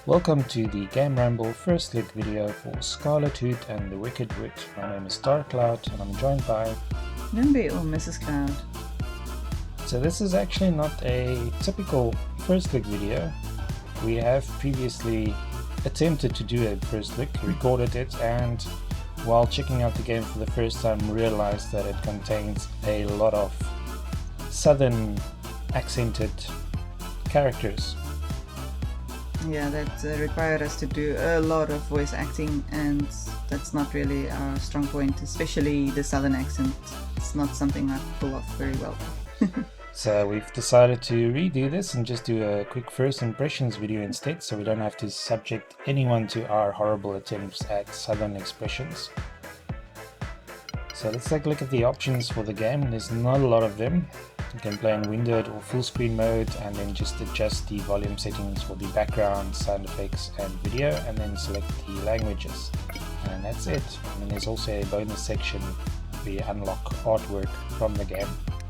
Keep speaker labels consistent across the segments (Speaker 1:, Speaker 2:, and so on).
Speaker 1: Welcome to the GAMERamble first look video for Scarlet Hood and the Wicked Witch. My name is Cloud and I'm joined by
Speaker 2: Numbi or Mrs. Cloud.
Speaker 1: So this is actually not a typical first look video. We have previously attempted to do a first look, recorded it, and while checking out the game for the first time realized that it contains a lot of southern accented characters.
Speaker 2: Yeah, that required us to do a lot of voice acting, and that's not really our strong point, especially the southern accent. It's not something I pull off very well.
Speaker 1: So we've decided to redo this and just do a quick first impressions video instead, so we don't have to subject anyone to our horrible attempts at southern expressions. So let's take a look at the options for the game. There's not a lot of them. You can play in windowed or full screen mode, and then just adjust the volume settings for the background, sound effects and video, and then select the languages. And that's it. And then there's also a bonus section where you unlock artwork from the game.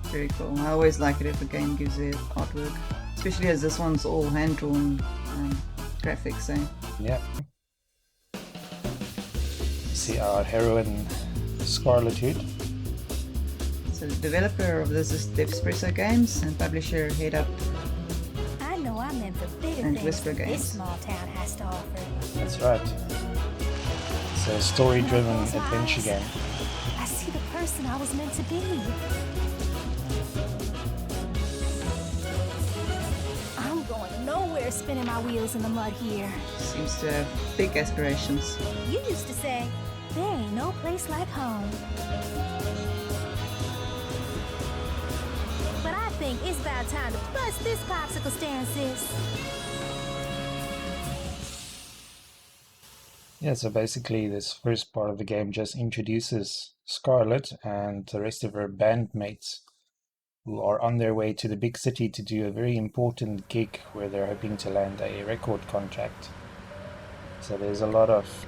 Speaker 2: Very cool. I always like it if a game gives it artwork, especially as this one's all hand-drawn graphics.
Speaker 1: Yeah. See our heroine Scarlet Hood.
Speaker 2: So the developer of this is Devespresso Games and publisher Headup
Speaker 3: I know I'm in for bigger
Speaker 2: and
Speaker 3: things than
Speaker 2: WhisperGames.
Speaker 3: this small town has to offer.
Speaker 1: That's right. It's a story-driven adventure game.
Speaker 3: I see the person I was meant to be. I'm going nowhere spinning my wheels in the mud here.
Speaker 2: Seems to have big aspirations.
Speaker 3: You used to say, there ain't no place like home. But I think it's about time to bust this popsicle stand, sis.
Speaker 1: Yeah, so basically this first part of the game just introduces Scarlet and the rest of her bandmates who are on their way to the big city to do a very important gig where they're hoping to land a record contract. So there's a lot of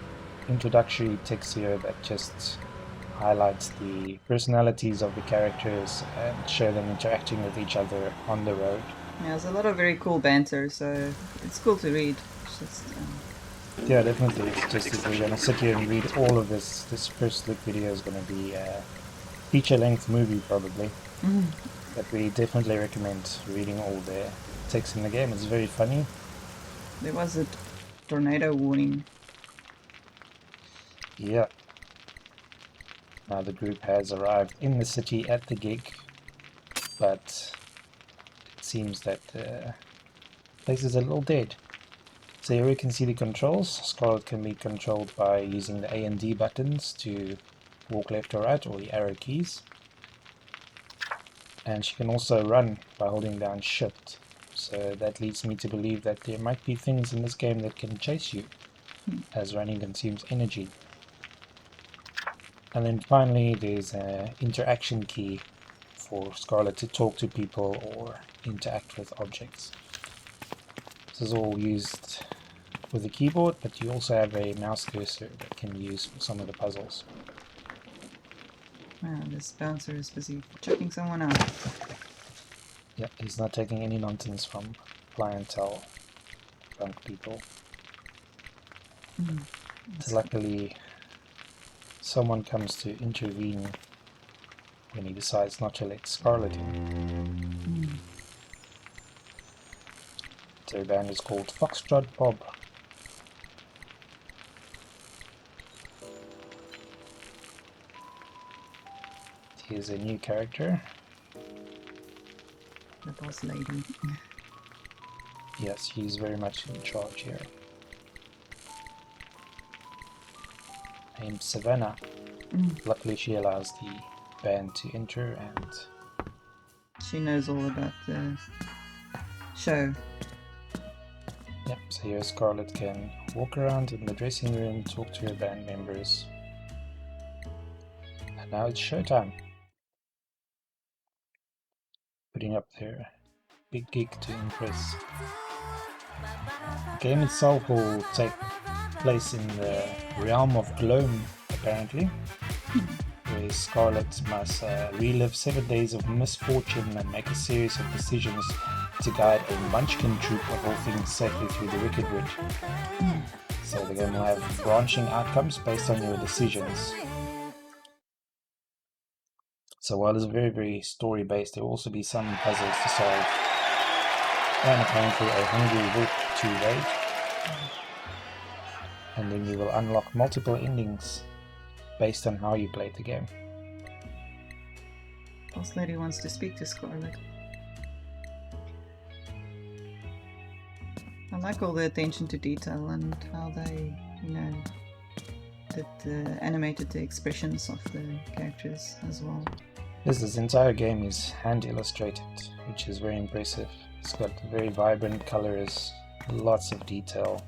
Speaker 1: introductory text here that just highlights the personalities of the characters and show them interacting with each other on the road.
Speaker 2: Yeah, there's a lot of very cool banter, so it's cool to read. It's just,
Speaker 1: Yeah, definitely. It's just if we're going to sit here and read all of this first look video is going to be a feature-length movie probably. But we definitely recommend reading all the text in the game. It's very funny.
Speaker 2: There was a tornado warning.
Speaker 1: Yeah. Now the group has arrived in the city at the gig, but it seems that the place is a little dead. So here we can see the controls. Scarlet can be controlled by using the A and D buttons to walk left or right, or the arrow keys. And she can also run by holding down Shift. So that leads me to believe that there might be things in this game that can chase you, as running consumes energy. And then finally there's an interaction key for Scarlet to talk to people or interact with objects. This is all used with the keyboard, but you also have a mouse cursor that can be used for some of the puzzles.
Speaker 2: Wow, this bouncer is busy checking someone out.
Speaker 1: Yeah, he's not taking any nonsense from clientele, drunk people. So luckily someone comes to intervene when he decides not to let Scarlet in. Their band is called Foxtrot Bob. Here's a new character.
Speaker 2: The boss lady.
Speaker 1: Yes, he's very much in charge here. Named Savannah. Luckily she allows the band to enter, and
Speaker 2: She knows all about the show.
Speaker 1: yep, so here Scarlet can walk around in the dressing room, talk to her band members. And now it's showtime. Putting up their big gig to impress. The game itself will take place in the realm of Gloam, apparently, where Scarlet must relive 7 days of misfortune and make a series of decisions to guide a munchkin troop of all things safely through the Wicked Wood. So the game will have branching outcomes based on your decisions. So while it's very, very story-based, there will also be some puzzles to solve, and apparently a hungry wolf to raid. And then you will unlock multiple endings based on how you played the game.
Speaker 2: Boss lady wants to speak to Scarlet. I like all the attention to detail and how they, animated the expressions of the characters as well.
Speaker 1: This entire game is hand illustrated, which is very impressive. It's got very vibrant colors, lots of detail.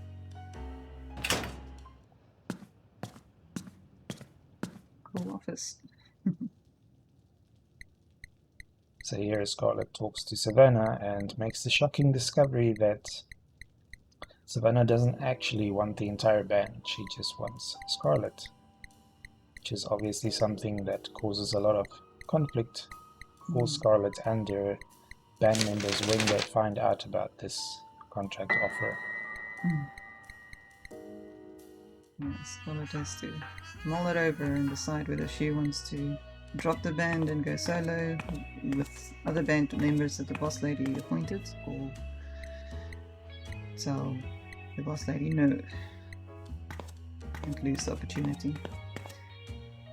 Speaker 2: Cool office.
Speaker 1: So here Scarlet talks to Savannah and makes the shocking discovery that Savannah doesn't actually want the entire band, she just wants Scarlet, which is obviously something that causes a lot of conflict for Scarlet and their band members when they find out about this contract offer.
Speaker 2: Scarlet has to mull it over and decide whether she wants to drop the band and go solo with other band members that the boss lady appointed, or tell the boss lady no and lose the opportunity.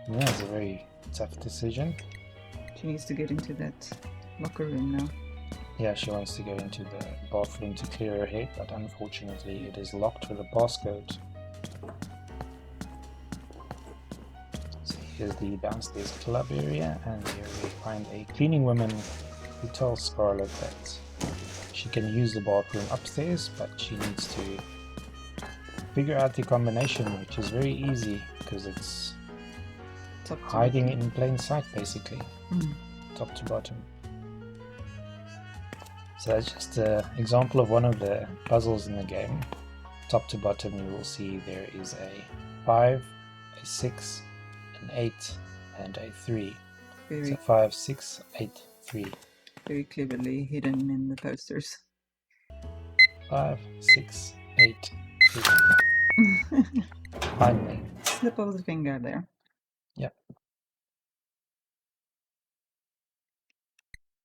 Speaker 1: Yeah, it's a very tough decision.
Speaker 2: She needs to get into that locker room now.
Speaker 1: Yeah, she wants to go into the bathroom to clear her head, but unfortunately it is locked with a passcode. So here's the downstairs club area, and here we find a cleaning woman who tells Scarlet that she can use the bathroom upstairs, but she needs to figure out the combination, which is very easy because it's hiding in plain sight basically, top to bottom. So that's just an example of one of the puzzles in the game. Top to bottom you will see there is a 5, a 6, an 8 and a 3. So 5, 6, 8, 3.
Speaker 2: Very cleverly hidden in the posters.
Speaker 1: 5, 6, 8, 3. Finally.
Speaker 2: Slip of the finger there.
Speaker 1: Yep.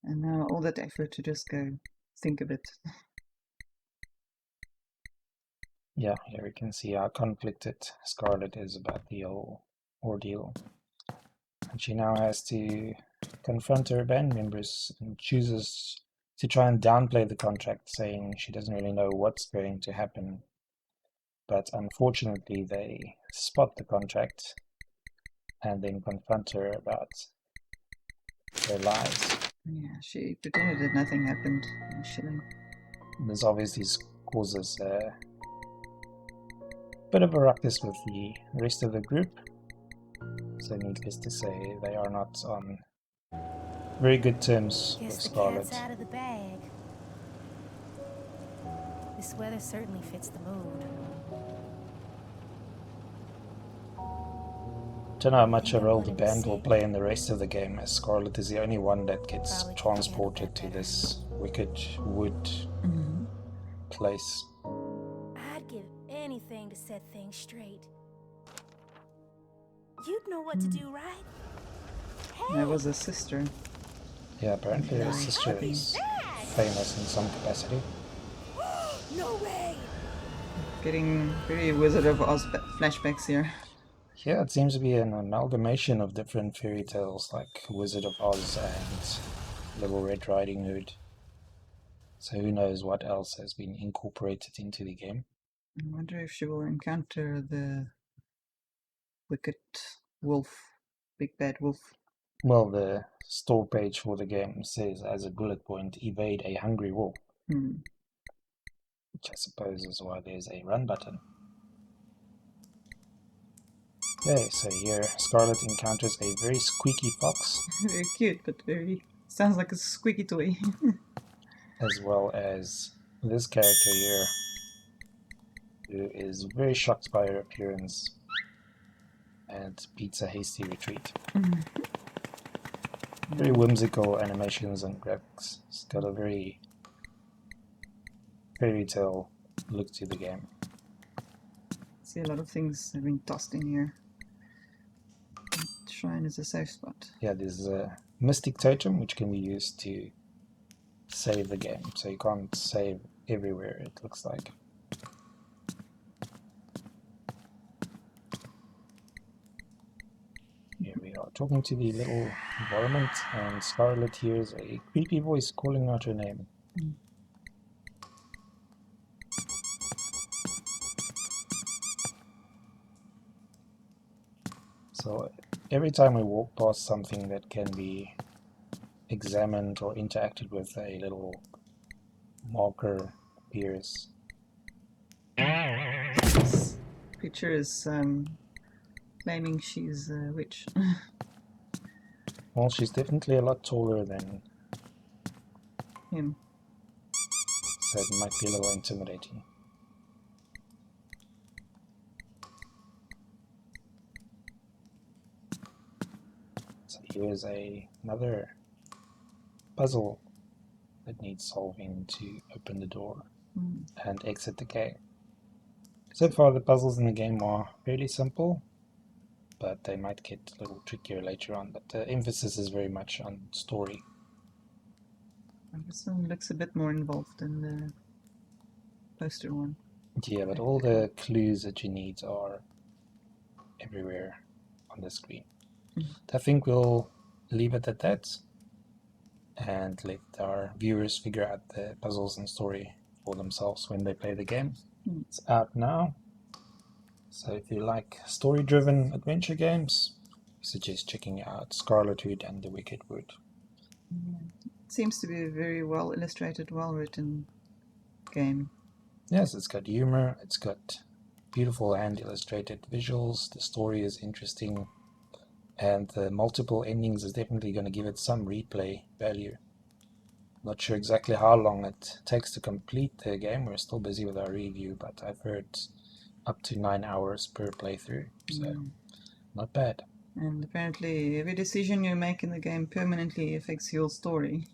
Speaker 2: And now all that effort to just go think of it.
Speaker 1: Yeah, here we can see how conflicted Scarlet is about the whole ordeal. And she now has to confront her band members and chooses to try and downplay the contract, saying she doesn't really know what's going to happen. But unfortunately they spot the contract and then confront her about their lies.
Speaker 2: Yeah, she pretended that nothing happened initially.
Speaker 1: This obviously causes a bit of a ruckus with the rest of the group. So needless to say, they are not on very good terms with Scarlet.
Speaker 3: Guess the cat's out of the bag. This weather certainly fits the mood.
Speaker 1: Don't know how much a role the band will play in the rest of the game, as Scarlet is the only one that gets transported to this Wicked Wood place.
Speaker 3: I'd give anything to set things straight. You'd know what to do, right? Hey!
Speaker 2: There was a sister.
Speaker 1: Yeah, apparently her sister is famous in some capacity.
Speaker 3: No way!
Speaker 2: Getting very Wizard of Oz flashbacks here.
Speaker 1: Yeah, it seems to be an amalgamation of different fairy tales like Wizard of Oz and Little Red Riding Hood. So who knows what else has been incorporated into the game.
Speaker 2: I wonder if she will encounter the wicked wolf, big bad wolf.
Speaker 1: Well, the store page for the game says as a bullet point, evade a hungry wolf. Which I suppose is why there's a run button. Okay, so here Scarlet encounters a very squeaky fox.
Speaker 2: Very cute, but very... sounds like a squeaky toy.
Speaker 1: As well as this character here, who is very shocked by her appearance and beats a hasty retreat. Very whimsical animations and graphics. It's got a very fairy tale look to the game.
Speaker 2: See, a lot of things have been tossed in here. Shrine is a safe spot.
Speaker 1: Yeah, there's a mystic totem which can be used to save the game, so you can't save everywhere, it looks like. Here we are, talking to the little environment, and Scarlet hears a creepy voice calling out her name. So every time we walk past something that can be examined or interacted with, a little marker appears.
Speaker 2: This picture is claiming she's a witch.
Speaker 1: Well, she's definitely a lot taller than
Speaker 2: Him.
Speaker 1: so it might be a little intimidating. So here's another puzzle that needs solving to open the door and exit the game. So far the puzzles in the game are fairly simple, but they might get a little trickier later on, but the emphasis is very much on story.
Speaker 2: This one looks a bit more involved than the poster one.
Speaker 1: Yeah, but all the clues that you need are everywhere on the screen. I think we'll leave it at that and let our viewers figure out the puzzles and story for themselves when they play the game. It's out now, so if you like story-driven adventure games, I suggest checking out Scarlet Hood and the Wicked Wood.
Speaker 2: It seems to be a very well illustrated, well written game.
Speaker 1: Yes, it's got humor, it's got beautiful hand illustrated visuals, the story is interesting, and the multiple endings is definitely going to give it some replay value. Not sure exactly how long it takes to complete the game, we're still busy with our review, but I've heard up to 9 hours per playthrough, so not bad.
Speaker 2: And apparently every decision you make in the game permanently affects your story.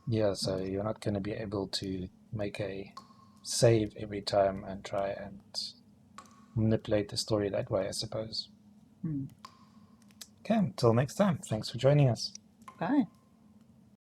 Speaker 1: Yeah, so you're not going to be able to make a save every time and try and manipulate the story that way, I suppose. Okay, until next time, thanks for joining us.
Speaker 2: Bye.